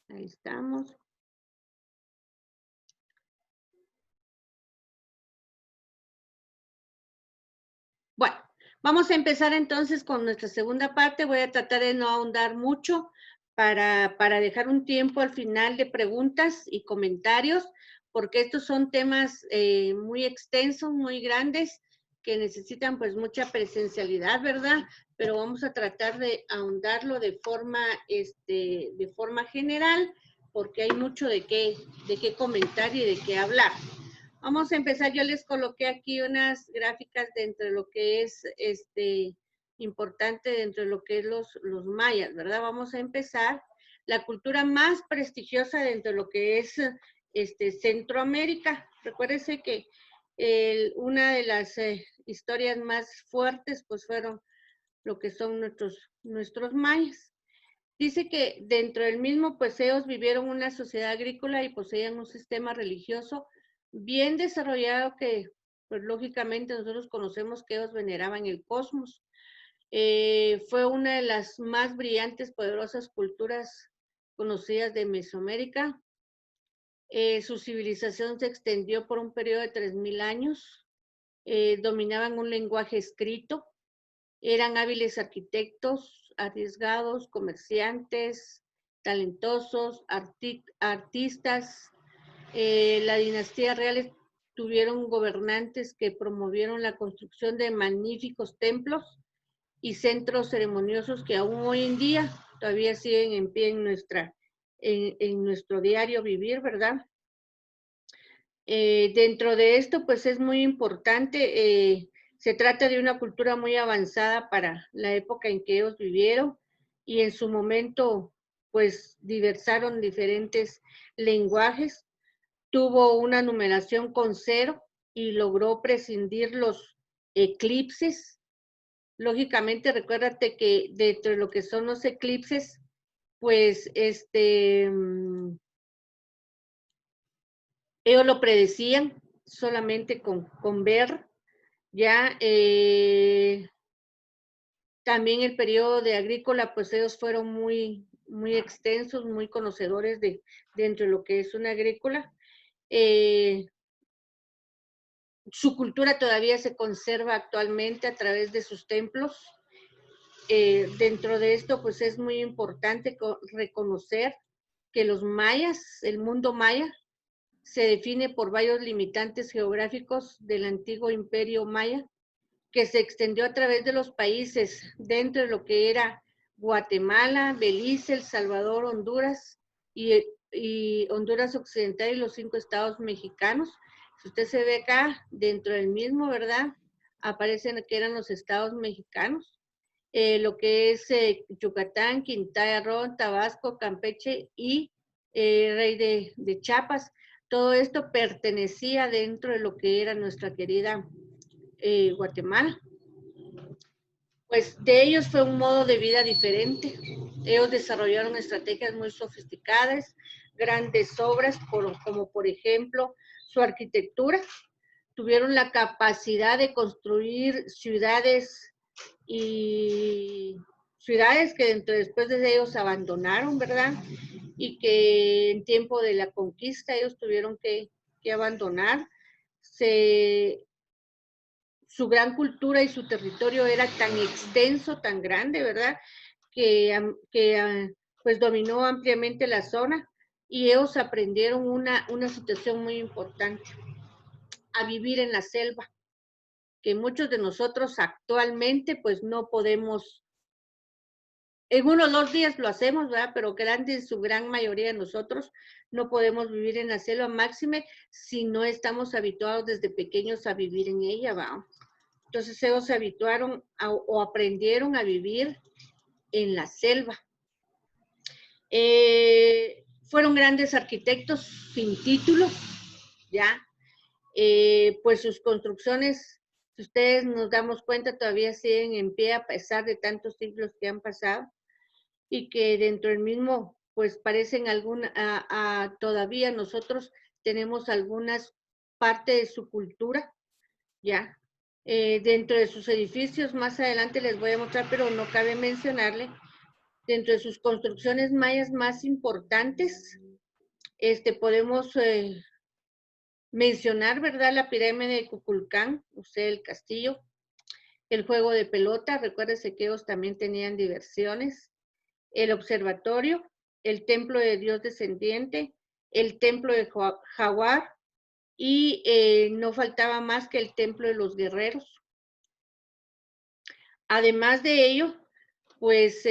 Ahí estamos. Bueno, vamos a empezar entonces con nuestra segunda parte. Voy a tratar de no ahondar mucho para dejar un tiempo al final de preguntas y comentarios, porque estos son temas muy extensos, muy grandes, que necesitan pues mucha presencialidad, ¿verdad? Pero vamos a tratar de ahondarlo de forma general, porque hay mucho de qué comentar y de qué hablar. Vamos a empezar, yo les coloqué aquí unas gráficas dentro de lo que es importante dentro de lo que es los mayas, ¿verdad? Vamos a empezar. La cultura más prestigiosa dentro de lo que es Centroamérica. Recuérdense que una de las historias más fuertes pues fueron lo que son nuestros mayas. Dice que dentro del mismo, pues ellos vivieron una sociedad agrícola y poseían un sistema religioso bien desarrollado que, pues lógicamente nosotros conocemos que ellos veneraban el cosmos. Fue una de las más brillantes, poderosas culturas conocidas de Mesoamérica. Su civilización se extendió por un periodo de 3000 años. Dominaban un lenguaje escrito. Eran hábiles arquitectos, arriesgados, comerciantes, talentosos, artistas. La dinastía real tuvieron gobernantes que promovieron la construcción de magníficos templos y centros ceremoniosos que aún hoy en día todavía siguen en pie en nuestro diario vivir, ¿verdad? Dentro de esto, pues es muy importante, se trata de una cultura muy avanzada para la época en que ellos vivieron y en su momento, pues diversaron diferentes lenguajes, tuvo una numeración con 0 y logró prescindir los eclipses. Lógicamente, recuérdate que dentro de lo que son los eclipses, pues ellos lo predecían solamente con ver, ya también el periodo de agrícola, pues ellos fueron muy extensos, muy conocedores dentro de lo que es una agrícola. Su cultura todavía se conserva actualmente a través de sus templos. Dentro de esto, pues es muy importante reconocer que los mayas, el mundo maya, se define por varios limitantes geográficos del antiguo imperio maya, que se extendió a través de los países dentro de lo que era Guatemala, Belice, El Salvador, Honduras y Honduras Occidental y los 5 estados mexicanos. Si usted se ve acá, dentro del mismo, ¿verdad? Aparecen que eran los estados mexicanos. Lo que es Yucatán, Quintana Roo, Tabasco, Campeche y Rey de Chiapas. Todo esto pertenecía dentro de lo que era nuestra querida Guatemala. Pues de ellos fue un modo de vida diferente. Ellos desarrollaron estrategias muy sofisticadas, grandes obras, como por ejemplo su arquitectura. Tuvieron la capacidad de construir ciudades y ciudades que después de ellos abandonaron, ¿verdad? Y que en tiempo de la conquista ellos tuvieron que abandonar. Su gran cultura y su territorio era tan extenso, tan grande, ¿verdad? Que pues dominó ampliamente la zona y ellos aprendieron una situación muy importante, a vivir en la selva, que muchos de nosotros actualmente pues no podemos, en unos 2 días lo hacemos, ¿verdad? Pero grande en su gran mayoría de nosotros no podemos vivir en la selva máxime si no estamos habituados desde pequeños a vivir en ella, ¿verdad? Entonces ellos se habituaron o aprendieron a vivir en la selva. Fueron grandes arquitectos sin título, ¿ya? Pues sus construcciones, si ustedes nos damos cuenta, todavía siguen en pie a pesar de tantos siglos que han pasado y que dentro del mismo, pues parecen todavía nosotros tenemos algunas partes de su cultura, ¿ya? Dentro de sus edificios, más adelante les voy a mostrar, pero no cabe mencionarle Dentro de sus construcciones mayas más importantes, podemos mencionar, ¿verdad? La pirámide de Kukulcán, o sea, el castillo, el juego de pelota, recuérdese que ellos también tenían diversiones, el observatorio, el templo de Dios descendiente, el templo de Jaguar, y no faltaba más que el templo de los guerreros. Además de ello, pues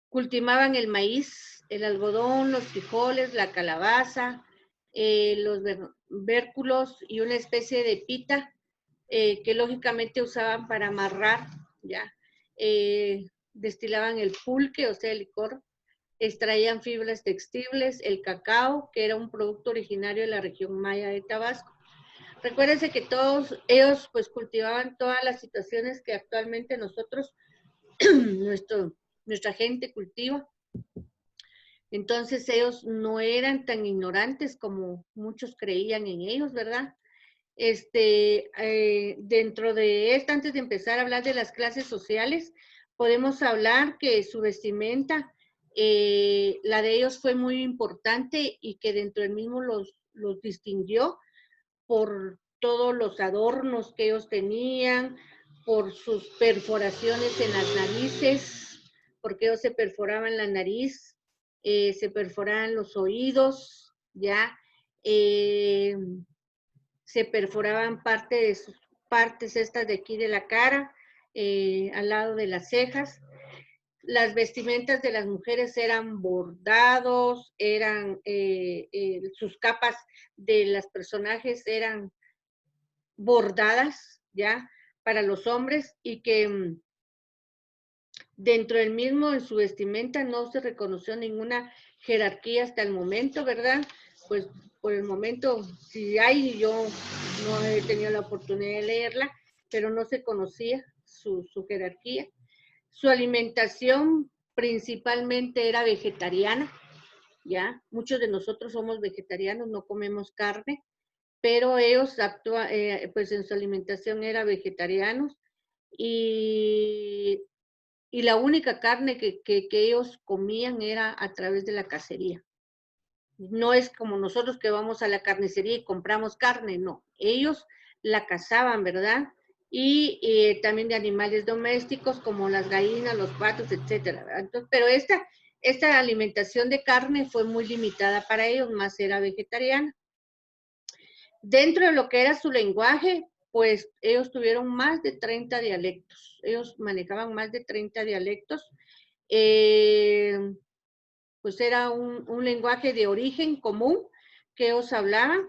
cultivaban el maíz, el algodón, los frijoles, la calabaza, los vérculos y una especie de pita que lógicamente usaban para amarrar, ya. Destilaban el pulque, o sea, el licor, extraían fibras textiles, el cacao, que era un producto originario de la región maya de Tabasco. Recuérdense que todos ellos pues cultivaban todas las situaciones que actualmente nosotros, nuestra gente cultiva. Entonces ellos no eran tan ignorantes como muchos creían en ellos, ¿verdad? Dentro de esto, antes de empezar a hablar de las clases sociales, podemos hablar que su vestimenta, la de ellos fue muy importante y que dentro del mismo los distinguió por todos los adornos que ellos tenían, por sus perforaciones en las narices, porque ellos se perforaban la nariz, se perforaban los oídos, ya, se perforaban parte de sus partes estas de aquí de la cara, al lado de las cejas. Las vestimentas de las mujeres eran bordados, eran sus capas de los personajes eran bordadas, ¿ya? Para los hombres, y que dentro del mismo, en su vestimenta, no se reconoció ninguna jerarquía hasta el momento, ¿verdad? Pues por el momento, si hay, yo no he tenido la oportunidad de leerla, pero no se conocía su jerarquía. Su alimentación principalmente era vegetariana, ¿ya? Muchos de nosotros somos vegetarianos, no comemos carne, pero ellos pues en su alimentación era vegetarianos y la única carne que ellos comían era a través de la cacería. No es como nosotros que vamos a la carnicería y compramos carne, no. Ellos la cazaban, ¿verdad? Y también de animales domésticos como las gallinas, los patos, etcétera. Entonces, pero esta alimentación de carne fue muy limitada para ellos, más era vegetariana. Dentro de lo que era su lenguaje, pues ellos tuvieron más de 30 dialectos. Ellos manejaban más de 30 dialectos. Pues era un lenguaje de origen común que ellos hablaban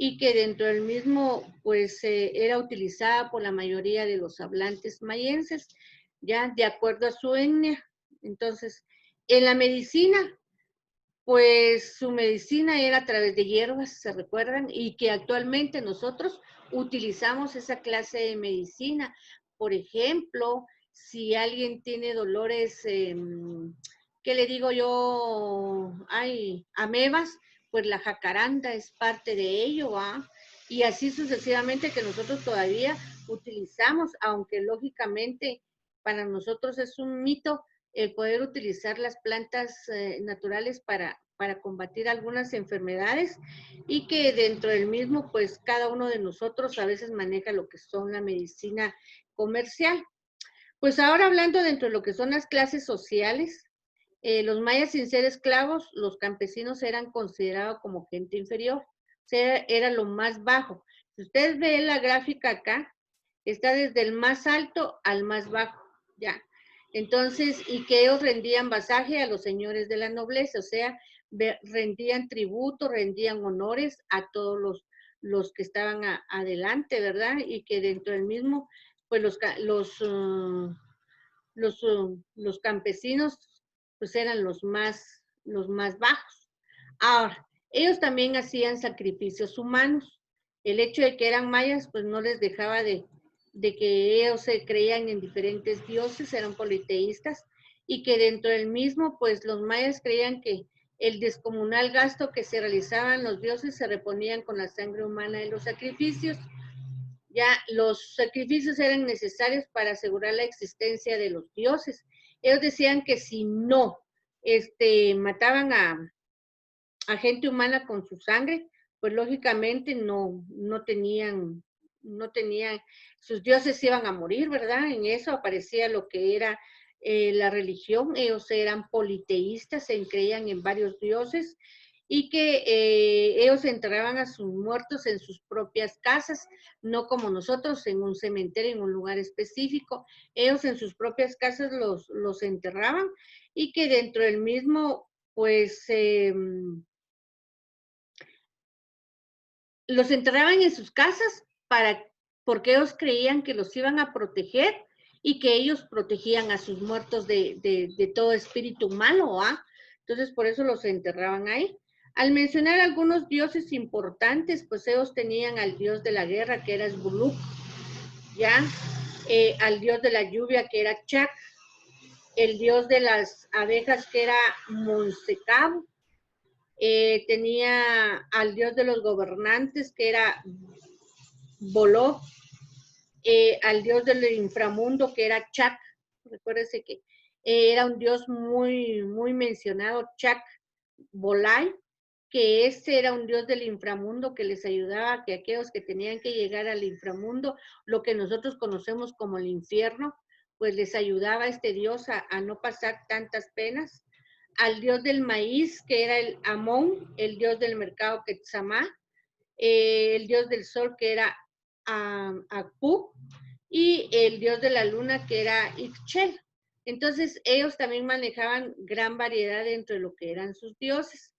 y que dentro del mismo, pues era utilizada por la mayoría de los hablantes mayenses, ya de acuerdo a su etnia. Entonces, en la medicina, pues su medicina era a través de hierbas, ¿se recuerdan? Y que actualmente nosotros utilizamos esa clase de medicina. Por ejemplo, si alguien tiene dolores, ¿qué le digo yo? Hay amebas, pues la jacaranda es parte de ello, ¿va? Y así sucesivamente que nosotros todavía utilizamos, aunque lógicamente para nosotros es un mito el poder utilizar las plantas naturales para combatir algunas enfermedades y que dentro del mismo, pues cada uno de nosotros a veces maneja lo que son la medicina comercial. Pues ahora hablando dentro de lo que son las clases sociales, los mayas sin ser esclavos, los campesinos eran considerados como gente inferior, o sea, era lo más bajo. Si ustedes ven la gráfica acá, está desde el más alto al más bajo, ya. Entonces, y que ellos rendían vasaje a los señores de la nobleza, o sea, rendían tributo, rendían honores a todos los que estaban adelante, ¿verdad? Y que dentro del mismo, pues los campesinos pues eran los más bajos. Ahora, ellos también hacían sacrificios humanos. El hecho de que eran mayas pues no les dejaba de que ellos se creían en diferentes dioses, eran politeístas, y que dentro del mismo pues los mayas creían que el descomunal gasto que se realizaban los dioses se reponían con la sangre humana de los sacrificios. Ya los sacrificios eran necesarios para asegurar la existencia de los dioses. Ellos decían que si no mataban a gente humana con su sangre, pues lógicamente no tenían, sus dioses iban a morir, ¿verdad? En eso aparecía lo que era la religión. Ellos eran politeístas, se creían en varios dioses, y que ellos enterraban a sus muertos en sus propias casas, no como nosotros en un cementerio, en un lugar específico. Ellos en sus propias casas los enterraban, y que dentro del mismo, pues, los enterraban en sus casas porque ellos creían que los iban a proteger, y que ellos protegían a sus muertos de todo espíritu malo, ¿ah? Entonces, por eso los enterraban ahí. Al mencionar algunos dioses importantes, pues ellos tenían al dios de la guerra, que era Sbuluk, ¿ya? Al dios de la lluvia, que era Chak, el dios de las abejas, que era Monsekab, tenía al dios de los gobernantes, que era Boló, al dios del inframundo, que era Chak. Recuérdese que era un dios muy, muy mencionado, Chak Bolai, que ese era un dios del inframundo que les ayudaba a que aquellos que tenían que llegar al inframundo, lo que nosotros conocemos como el infierno, pues les ayudaba este dios a no pasar tantas penas. Al dios del maíz, que era el Amón, el dios del mercado Quetzamá, el dios del sol, que era Akpu, y el dios de la luna, que era Ixchel. Entonces, ellos también manejaban gran variedad dentro de lo que eran sus dioses.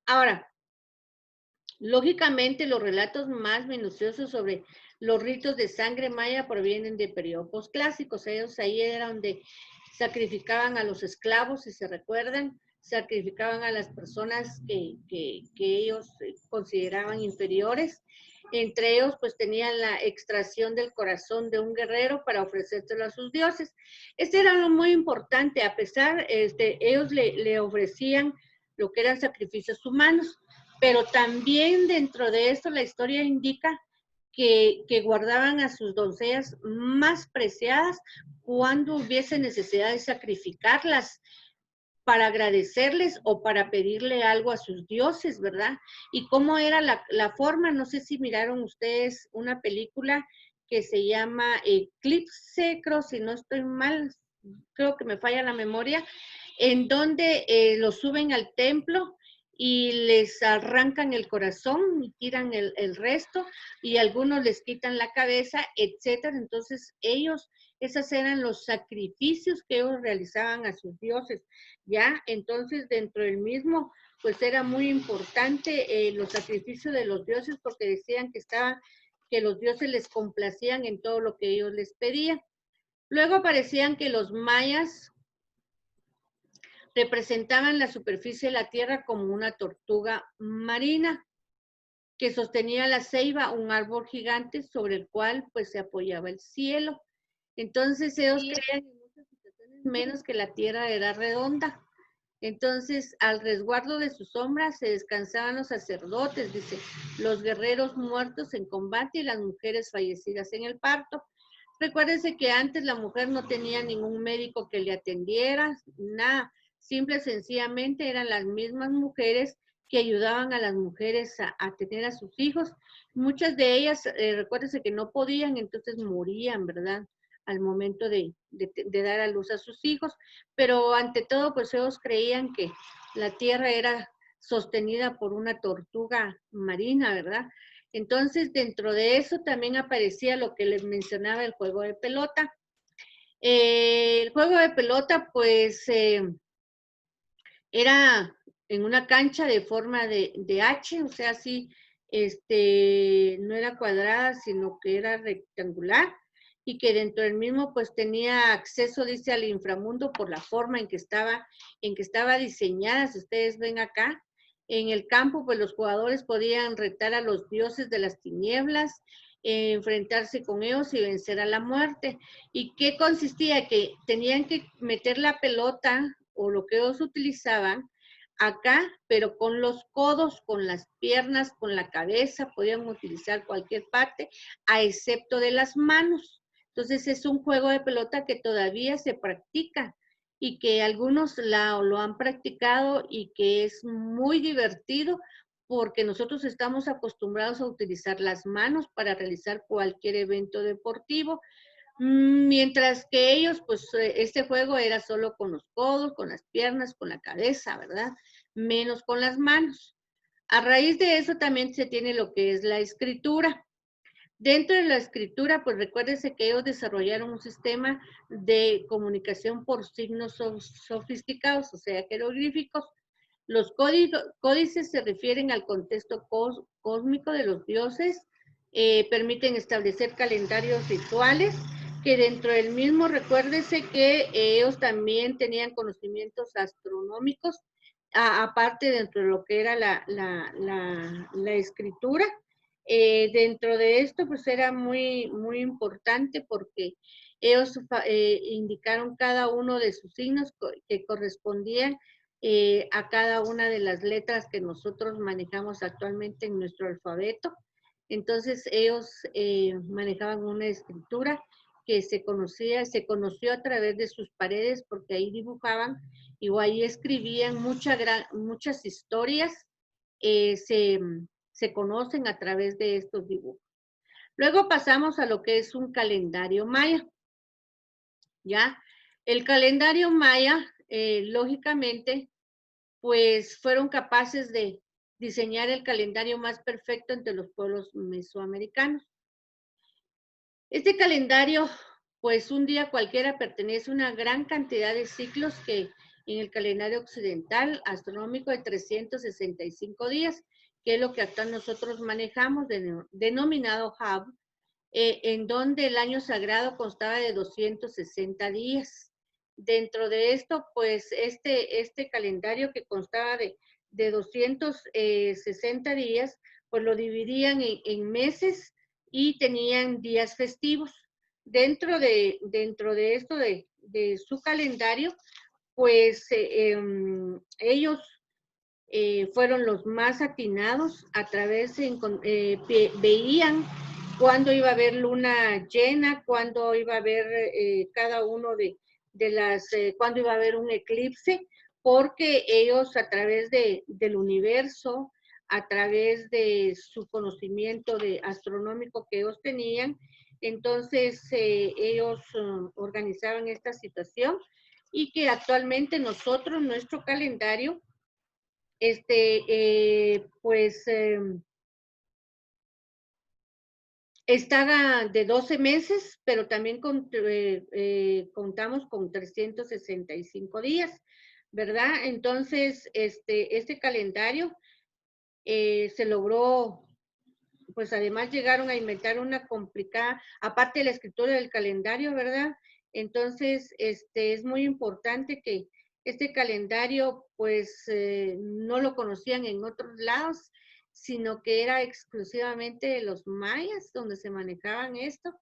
Ahora, lógicamente, los relatos más minuciosos sobre los ritos de sangre maya provienen de periodos clásicos. Ellos ahí era donde sacrificaban a los esclavos, si se recuerdan, sacrificaban a las personas que ellos consideraban inferiores. Entre ellos, pues tenían la extracción del corazón de un guerrero para ofrecérselo a sus dioses. Este era lo muy importante. A pesar, ellos le ofrecían lo que eran sacrificios humanos, pero también dentro de esto la historia indica que guardaban a sus doncellas más preciadas cuando hubiese necesidad de sacrificarlas para agradecerles o para pedirle algo a sus dioses, ¿verdad? Y cómo era la forma, no sé si miraron ustedes una película que se llama Eclipse, creo, si no estoy mal, creo que me falla la memoria, en donde los suben al templo y les arrancan el corazón y tiran el resto, y algunos les quitan la cabeza, etcétera. Entonces ellos, esos eran los sacrificios que ellos realizaban a sus dioses, ¿ya? Entonces dentro del mismo, pues era muy importante los sacrificios de los dioses, porque decían que los dioses les complacían en todo lo que ellos les pedían. Luego aparecían que los mayas representaban la superficie de la tierra como una tortuga marina que sostenía la ceiba, un árbol gigante sobre el cual pues se apoyaba el cielo. Entonces ellos creían en muchas situaciones menos que la tierra era redonda. Entonces, al resguardo de sus sombras se descansaban los sacerdotes, dice, los guerreros muertos en combate y las mujeres fallecidas en el parto. Recuérdense que antes la mujer no tenía ningún médico que le atendiera, nada. Simple y sencillamente eran las mismas mujeres que ayudaban a las mujeres a tener a sus hijos. Muchas de ellas, recuérdense que no podían, entonces morían, ¿verdad? Al momento de dar a luz a sus hijos. Pero ante todo, pues ellos creían que la tierra era sostenida por una tortuga marina, ¿verdad? Entonces, dentro de eso también aparecía lo que les mencionaba, el juego de pelota. El juego de pelota, pues, era en una cancha de forma de H, o sea, sí, no era cuadrada, sino que era rectangular, y que dentro del mismo, pues, tenía acceso, dice, al inframundo por la forma en que estaba diseñada. Si ustedes ven acá, en el campo, pues, los jugadores podían retar a los dioses de las tinieblas, enfrentarse con ellos y vencer a la muerte. ¿Y qué consistía? Que tenían que meter la pelota o lo que ellos utilizaban acá, pero con los codos, con las piernas, con la cabeza, podían utilizar cualquier parte, a excepto de las manos. Entonces es un juego de pelota que todavía se practica y que algunos lo han practicado y que es muy divertido porque nosotros estamos acostumbrados a utilizar las manos para realizar cualquier evento deportivo, mientras que ellos, pues este juego era solo con los codos, con las piernas, con la cabeza, ¿verdad? Menos con las manos. A raíz de eso también se tiene lo que es la escritura. Dentro de la escritura, pues recuérdense que ellos desarrollaron un sistema de comunicación por signos sofisticados, o sea, jeroglíficos. Los códices se refieren al contexto cósmico de los dioses, permiten establecer calendarios rituales, que dentro del mismo, recuérdese que ellos también tenían conocimientos astronómicos, aparte dentro de lo que era la escritura. Dentro de esto, pues era muy, muy importante porque ellos indicaron cada uno de sus signos que correspondían a cada una de las letras que nosotros manejamos actualmente en nuestro alfabeto. Entonces ellos manejaban una escritura que se conoció a través de sus paredes porque ahí dibujaban y ahí escribían muchas historias, se conocen a través de estos dibujos. Luego pasamos a lo que es un calendario maya, ¿ya? El calendario maya, lógicamente, pues fueron capaces de diseñar el calendario más perfecto entre los pueblos mesoamericanos. Este calendario, pues un día cualquiera pertenece a una gran cantidad de ciclos que en el calendario occidental astronómico de 365 días, que es lo que acá nosotros manejamos, denominado Hub, en donde el año sagrado constaba de 260 días. Dentro de esto, pues este calendario que constaba de 260 días, pues lo dividían en meses y tenían días festivos. Dentro de esto de su calendario, pues ellos fueron los más atinados a través veían cuándo iba a haber luna llena, cuándo iba a haber cada uno de las, cuándo iba a haber un eclipse, porque ellos a través del universo, a través de su conocimiento astronómico que ellos tenían, entonces ellos organizaban esta situación y que actualmente nosotros, nuestro calendario, pues está de 12 meses, pero también contamos con 365 días, ¿verdad? Entonces, este calendario se logró, pues además llegaron a inventar una complicada, aparte de la escritura del calendario, ¿verdad? Entonces, es muy importante que este calendario, pues, no lo conocían en otros lados, sino que era exclusivamente de los mayas donde se manejaban esto,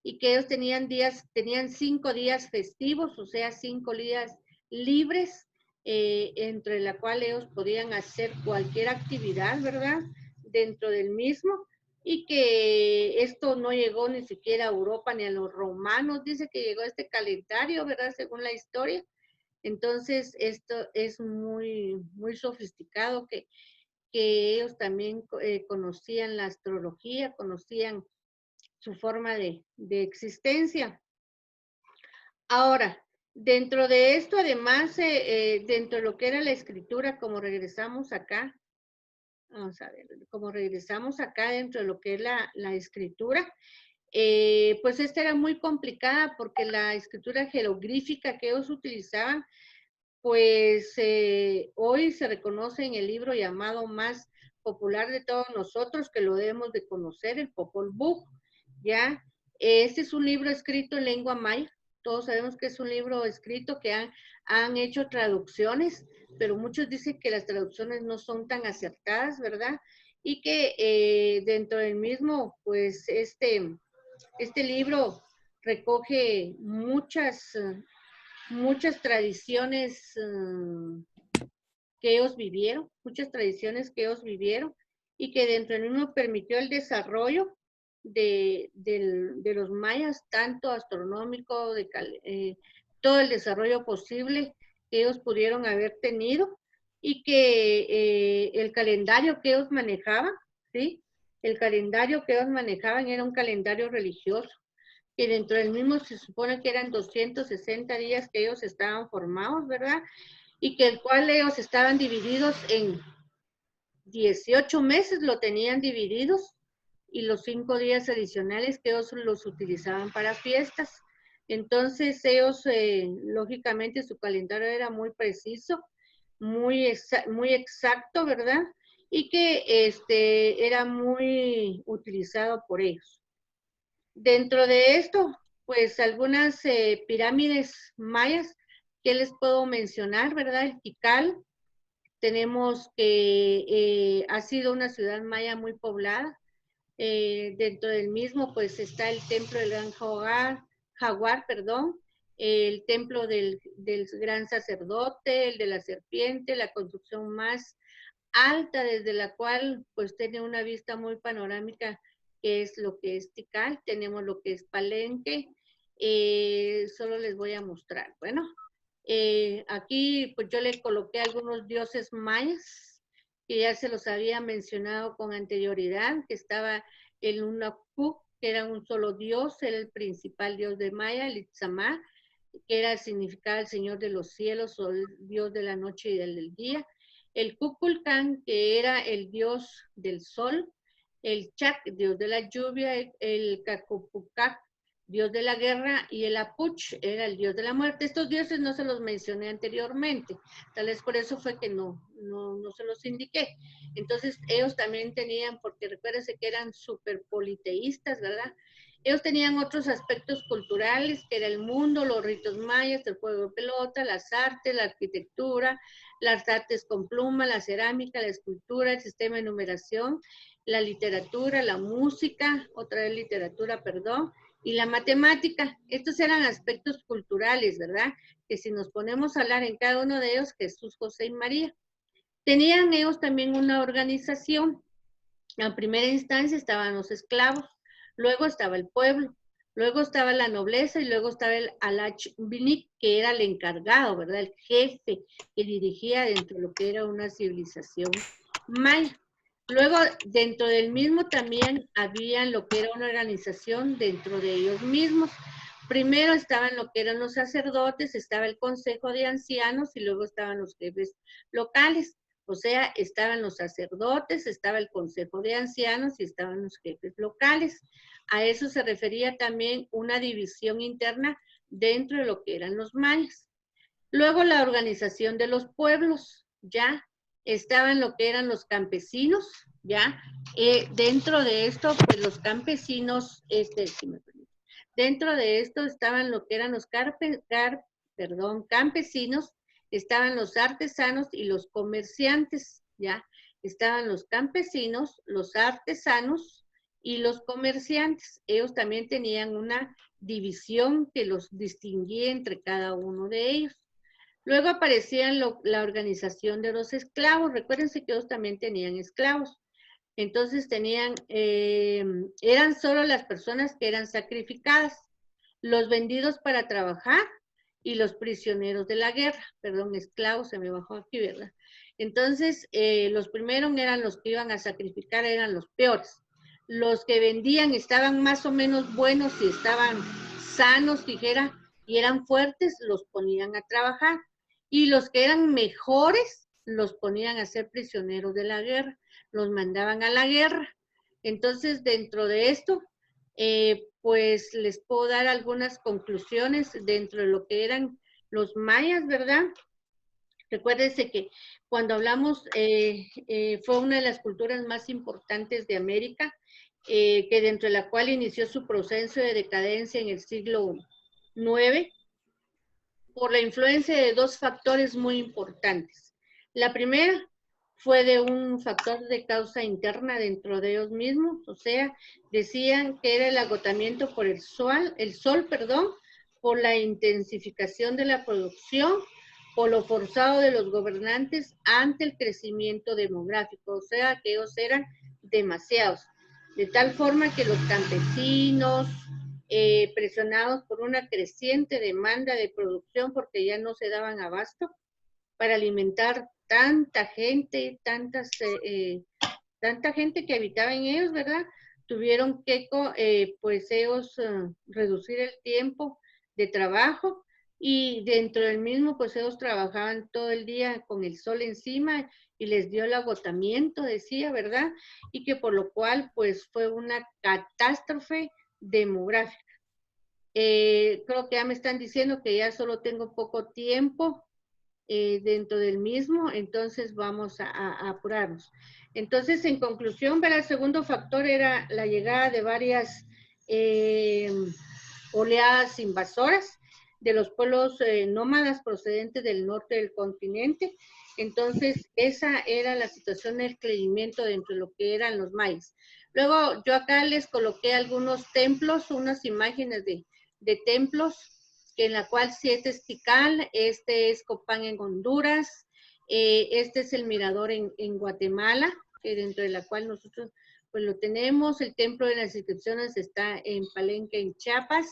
y que ellos tenían 5 días festivos, o sea, 5 días libres, entre la cual ellos podían hacer cualquier actividad, ¿verdad? Dentro del mismo, y que esto no llegó ni siquiera a Europa ni a los romanos, dice que llegó este calendario, ¿verdad? Según la historia. Entonces, esto es muy, muy sofisticado que ellos también conocían la astrología, conocían su forma de existencia. Ahora, dentro de esto, además, dentro de lo que era la escritura, como regresamos acá, vamos a ver, como regresamos acá dentro de lo que es la escritura, pues esta era muy complicada porque la escritura jeroglífica que ellos utilizaban, pues hoy se reconoce en el libro llamado más popular de todos nosotros, que lo debemos de conocer, el Popol Vuh, ¿ya? Este es un libro escrito en lengua maya, todos sabemos que es un libro escrito que han hecho traducciones, pero muchos dicen que las traducciones no son tan acertadas, ¿verdad? Y que dentro del mismo, pues este libro recoge muchas tradiciones que ellos vivieron, muchas tradiciones que ellos vivieron, y que dentro del mismo permitió el desarrollo de los mayas, tanto astronómico, todo el desarrollo posible que ellos pudieron haber tenido, y que el calendario que ellos manejaban, ¿sí? El calendario que ellos manejaban era un calendario religioso, que dentro del mismo se supone que eran 260 días que ellos estaban formados, ¿verdad? Y que el cual ellos estaban divididos en 18 meses, lo tenían divididos, y los 5 días adicionales que ellos los utilizaban para fiestas. Entonces ellos, lógicamente, su calendario era muy preciso, muy exacto, ¿verdad? Y que era muy utilizado por ellos. Dentro de esto, pues algunas pirámides mayas, ¿qué les puedo mencionar, verdad? El Tikal, tenemos que ha sido una ciudad maya muy poblada. Dentro del mismo, pues está el templo del gran jaguar, perdón, el templo del gran sacerdote, el de la serpiente, la construcción más alta desde la cual pues tiene una vista muy panorámica, que es lo que es Tikal. Tenemos lo que es Palenque. Solo les voy a mostrar. Bueno, aquí pues yo le coloqué algunos dioses mayas que ya se los había mencionado con anterioridad, que estaba el Unacu, que era un solo dios, era el principal dios de Maya, el Itzamá, que era significado el señor de los cielos o el dios de la noche y del día. El Kukulkan, que era el dios del sol, el Chak, dios de la lluvia, el Cacupucac, dios de la guerra, y el Apuch era el dios de la muerte. Estos dioses no se los mencioné anteriormente, tal vez por eso fue que no se los indiqué. Entonces ellos también tenían, porque recuérdense que eran súper politeístas, ¿verdad? Ellos tenían otros aspectos culturales, que era el mundo, los ritos mayas, el juego de pelota, las artes, la arquitectura, las artes con pluma, la cerámica, la escultura, el sistema de numeración, la literatura, la música, otra vez literatura, perdón, y la matemática. Estos eran aspectos culturales, ¿verdad? Que si nos ponemos a hablar en cada uno de ellos, Jesús, José y María. Tenían ellos también una organización. En primera instancia estaban los esclavos, luego estaba el pueblo, luego estaba la nobleza y luego estaba el alach binik, que era el encargado, ¿verdad? El jefe que dirigía dentro de lo que era una civilización maya. Luego, dentro del mismo también había lo que era una organización dentro de ellos mismos. Primero estaban lo que eran los sacerdotes, estaba el consejo de ancianos y luego estaban los jefes locales. O sea, estaban los sacerdotes, estaba el consejo de ancianos y estaban los jefes locales. A eso se refería también una división interna dentro de lo que eran los mayas. Luego la organización de los pueblos, ya estaban lo que eran los campesinos, ya. Dentro de esto, pues los campesinos, si me permite, dentro de esto estaban lo que eran los campesinos, estaban los artesanos y los comerciantes, ¿ya? Estaban los campesinos, los artesanos y los comerciantes. Ellos también tenían una división que los distinguía entre cada uno de ellos. Luego aparecían la organización de los esclavos. Recuérdense que ellos también tenían esclavos. Entonces eran solo las personas que eran sacrificadas, los vendidos para trabajar y los prisioneros de la guerra. Perdón, esclavos, se me bajó aquí, ¿verdad? Entonces, los primeros eran los que iban a sacrificar, eran los peores. Los que vendían estaban más o menos buenos y estaban sanos, dijera, y eran fuertes, los ponían a trabajar. Y los que eran mejores, los ponían a ser prisioneros de la guerra, los mandaban a la guerra. Entonces, dentro de esto, pues les puedo dar algunas conclusiones dentro de lo que eran los mayas, ¿verdad? Recuérdense que cuando hablamos, fue una de las culturas más importantes de América, que dentro de la cual inició su proceso de decadencia en el siglo IX, por la influencia de dos factores muy importantes. La primera fue de un factor de causa interna dentro de ellos mismos, o sea, decían que era el agotamiento por el sol, por la intensificación de la producción, por lo forzado de los gobernantes ante el crecimiento demográfico, o sea que ellos eran demasiados, de tal forma que los campesinos, presionados por una creciente demanda de producción porque ya no se daban abasto para alimentar tanta gente, tanta gente que habitaba en ellos, ¿verdad? Tuvieron que, pues ellos, reducir el tiempo de trabajo y dentro del mismo, pues ellos trabajaban todo el día con el sol encima y les dio el agotamiento, decía, ¿verdad? Y que por lo cual, pues fue una catástrofe demográfica. Creo que ya me están diciendo que ya solo tengo poco tiempo dentro del mismo, entonces vamos a apurarnos. Entonces, en conclusión, ¿verdad? El segundo factor era la llegada de varias oleadas invasoras de los pueblos nómadas procedentes del norte del continente. Entonces, esa era la situación del crecimiento dentro de lo que eran los mayas. Luego, yo acá les coloqué algunos templos, unas imágenes de templos, que en la cual sí este es Tikal, este es Copán en Honduras, este es el mirador en Guatemala, dentro de la cual nosotros pues lo tenemos. El templo de las inscripciones está en Palenque, en Chiapas.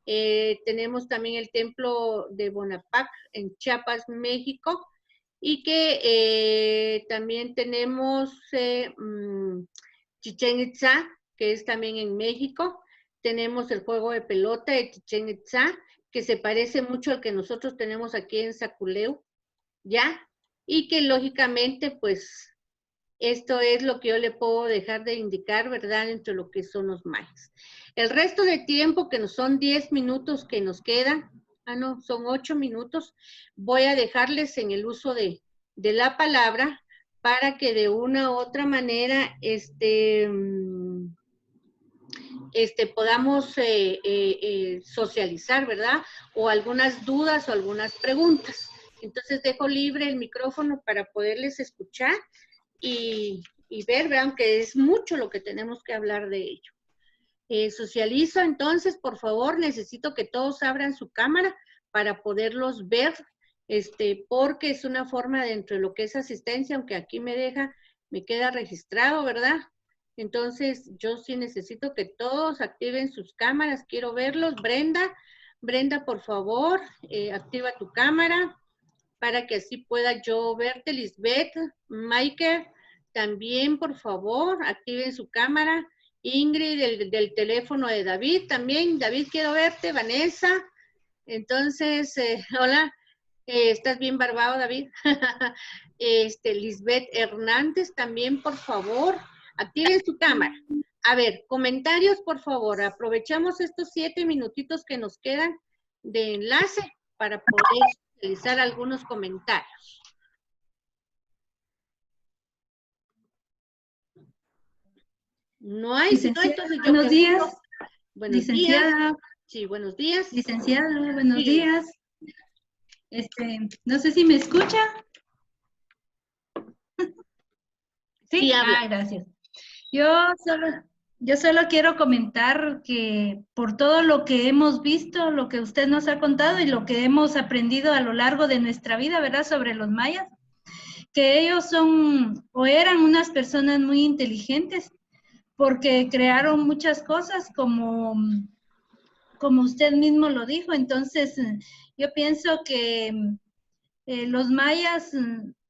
Tenemos también el templo de Bonapac en Chiapas, México, y que también tenemos Chichén Itzá, que es también en México. Tenemos el juego de pelota de Chichén Itzá, que se parece mucho al que nosotros tenemos aquí en Saculeu, ¿ya? Y que lógicamente, pues, esto es lo que yo le puedo dejar de indicar, ¿verdad?, entre lo que son los mayas. El resto de tiempo, que nos son 10 minutos que nos quedan, no, son 8 minutos, voy a dejarles en el uso de la palabra para que de una u otra manera, podamos socializar, ¿verdad? O algunas dudas o algunas preguntas. Entonces dejo libre el micrófono para poderles escuchar y ver, vean que es mucho lo que tenemos que hablar de ello. Socializo, entonces, por favor, necesito que todos abran su cámara para poderlos ver, porque es una forma dentro de lo que es asistencia, aunque aquí me queda registrado, ¿verdad? Entonces, yo sí necesito que todos activen sus cámaras, quiero verlos. Brenda, por favor, activa tu cámara para que así pueda yo verte. Lisbeth, Michael, también, por favor, activen su cámara. Ingrid, del teléfono de David, también. David, quiero verte. Vanessa, entonces, hola. ¿Estás bien barbado, David? Lisbeth Hernández, también, por favor, activen su cámara. A ver, comentarios, por favor. Aprovechamos estos 7 minutitos que nos quedan de enlace para poder realizar algunos comentarios. No hay, si no, entonces yo buenos días. Buenos licenciada. Días. Sí, buenos días. Licenciada, buenos días. No sé si me escucha. Sí, sí, habla. Gracias. Yo solo quiero comentar que por todo lo que hemos visto, lo que usted nos ha contado y lo que hemos aprendido a lo largo de nuestra vida, ¿verdad?, sobre los mayas, que ellos son o eran unas personas muy inteligentes porque crearon muchas cosas como usted mismo lo dijo. Entonces, yo pienso que los mayas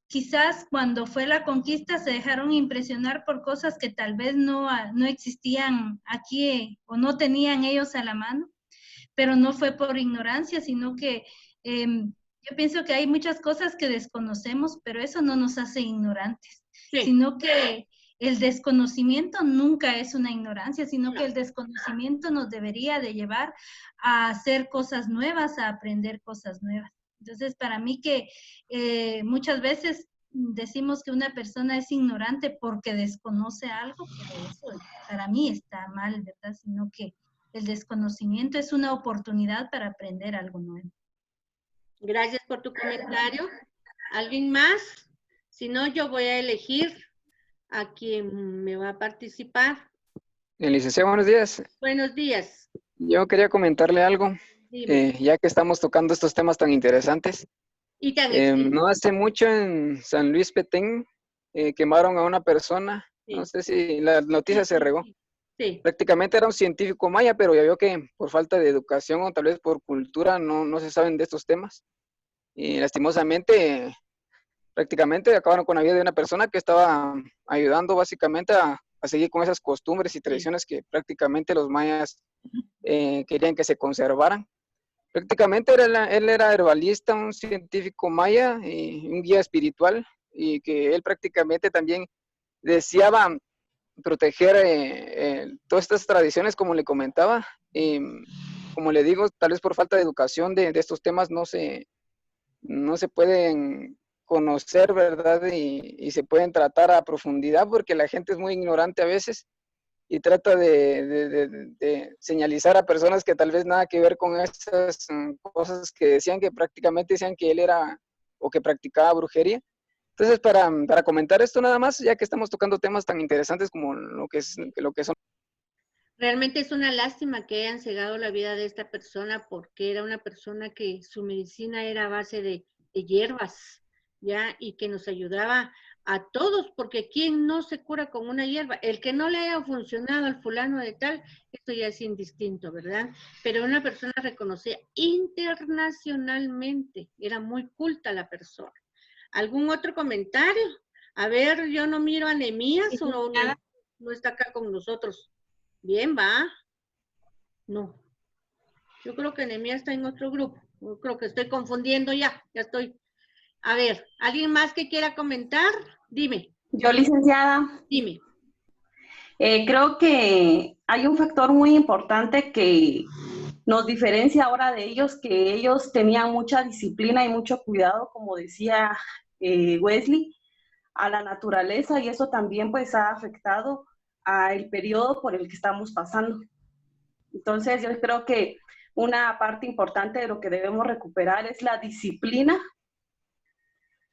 quizás cuando fue la conquista se dejaron impresionar por cosas que tal vez no existían aquí o no tenían ellos a la mano, pero no fue por ignorancia, sino que yo pienso que hay muchas cosas que desconocemos, pero eso no nos hace ignorantes, sino que el desconocimiento nunca es una ignorancia, sino que el desconocimiento nos debería de llevar a hacer cosas nuevas, a aprender cosas nuevas. Entonces, para mí que muchas veces decimos que una persona es ignorante porque desconoce algo, pero eso para mí está mal, ¿verdad? Sino que el desconocimiento es una oportunidad para aprender algo nuevo. Gracias por tu comentario. ¿Alguien más? Si no, yo voy a elegir a quien me va a participar. Licenciado, buenos días. Buenos días. Yo quería comentarle algo, ya que estamos tocando estos temas tan interesantes. Y tan extenso. No hace mucho en San Luis Petén quemaron a una persona, Sí. no sé si la noticia se regó. Sí. Prácticamente era un científico maya, pero ya vio que por falta de educación o tal vez por cultura no se saben de estos temas. Y lastimosamente, prácticamente acabaron con la vida de una persona que estaba ayudando básicamente a seguir con esas costumbres y tradiciones que prácticamente los mayas querían que se conservaran. Prácticamente él era herbalista, un científico maya y un guía espiritual, y que él prácticamente también deseaba proteger todas estas tradiciones, como le comentaba. Como le digo, tal vez por falta de educación de estos temas no se pueden conocer, ¿verdad? Y se pueden tratar a profundidad porque la gente es muy ignorante a veces y trata de señalizar a personas que tal vez nada que ver con esas cosas que decían, que prácticamente decían que él era o que practicaba brujería. Entonces, para comentar esto nada más, ya que estamos tocando temas tan interesantes como lo que son. Realmente es una lástima que hayan cegado la vida de esta persona, porque era una persona que su medicina era a base de hierbas, ¿ya? Y que nos ayudaba a todos, porque ¿quién no se cura con una hierba? El que no le haya funcionado al fulano de tal, esto ya es indistinto, ¿verdad? Pero una persona reconocida internacionalmente, era muy culta la persona. ¿Algún otro comentario? A ver, yo no miro a Nehemías, o no está acá con nosotros. Bien, va. No. Yo creo que Nehemías está en otro grupo. Yo creo que estoy confundiendo ya estoy. A ver, ¿alguien más que quiera comentar? Dime. Yo, licenciada. Dime. Creo que hay un factor muy importante que nos diferencia ahora de ellos, que ellos tenían mucha disciplina y mucho cuidado, como decía Wesley, a la naturaleza, y eso también pues ha afectado al periodo por el que estamos pasando. Entonces yo creo que una parte importante de lo que debemos recuperar es la disciplina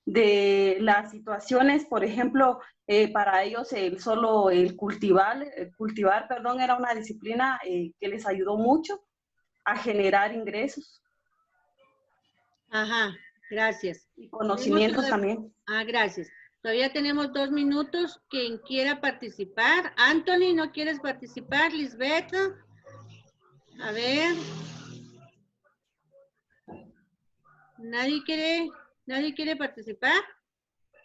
de las situaciones. Por ejemplo, para ellos el cultivar, era una disciplina que les ayudó mucho a generar ingresos. Ajá, gracias. Y conocimientos también. Gracias. Todavía tenemos 2 minutos. Quien quiera participar. Anthony, ¿no quieres participar? Lisbeth. A ver. ¿Nadie quiere participar?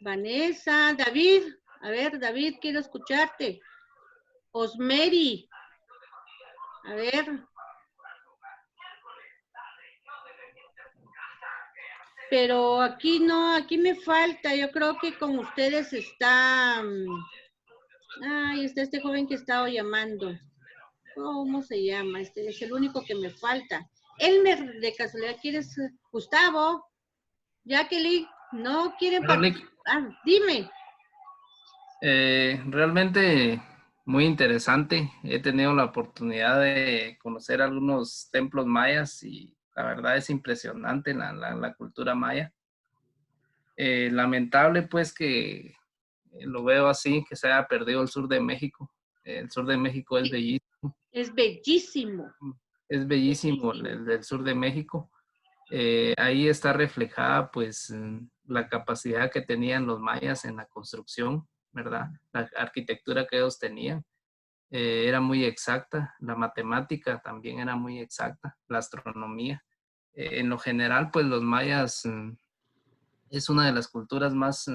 Vanessa, David. A ver, David, quiero escucharte. Osmeri. A ver. Pero aquí no, aquí me falta. Yo creo que con ustedes está... Ay, está este joven que estaba llamando. ¿Cómo se llama? Este es el único que me falta. Elmer, de casualidad, ¿quieres? Gustavo, Jacqueline, ¿no quieren participar? Dime. Realmente muy interesante. He tenido la oportunidad de conocer algunos templos mayas y la verdad es impresionante la cultura maya. Lamentable pues que lo veo así, que se haya perdido el sur de México. El sur de México es bellísimo. Es bellísimo. Es bellísimo el del sur de México. Ahí está reflejada pues la capacidad que tenían los mayas en la construcción, ¿verdad? La arquitectura que ellos tenían era muy exacta, la matemática también era muy exacta, la astronomía. En lo general, pues los mayas es una de las culturas más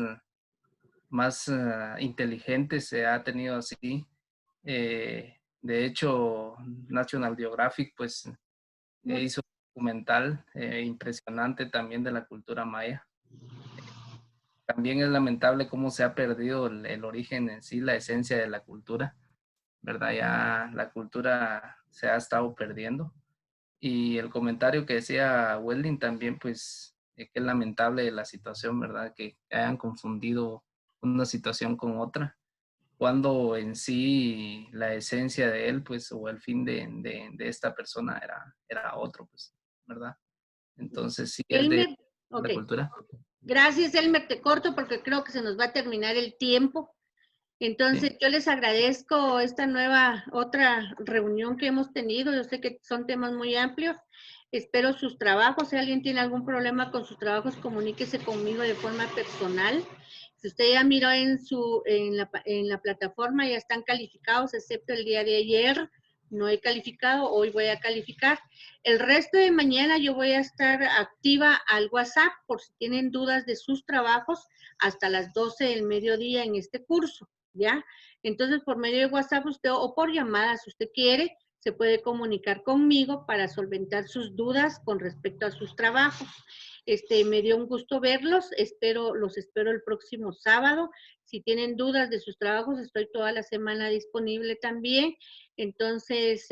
inteligentes se ha tenido así. De hecho, National Geographic pues hizo un documental impresionante también de la cultura maya. También es lamentable cómo se ha perdido el origen en sí, la esencia de la cultura, ¿verdad? Ya la cultura se ha estado perdiendo. Y el comentario que decía Welding también, pues, que es lamentable la situación, ¿verdad? Que hayan confundido una situación con otra, cuando en sí la esencia de él, pues, o el fin de esta persona era otro, pues, ¿verdad? Entonces, sí, es de la cultura. Gracias, Elmer, te corto porque creo que se nos va a terminar el tiempo. Entonces, yo les agradezco esta otra reunión que hemos tenido. Yo sé que son temas muy amplios. Espero sus trabajos. Si alguien tiene algún problema con sus trabajos, comuníquese conmigo de forma personal. Si usted ya miró en la plataforma, ya están calificados, excepto el día de ayer. No he calificado, hoy voy a calificar. El resto de mañana yo voy a estar activa al WhatsApp por si tienen dudas de sus trabajos hasta las 12 del mediodía en este curso, ¿ya? Entonces, por medio de WhatsApp usted o por llamada, si usted quiere, se puede comunicar conmigo para solventar sus dudas con respecto a sus trabajos. Me dio un gusto verlos, los espero el próximo sábado. Si tienen dudas de sus trabajos, estoy toda la semana disponible también. Entonces,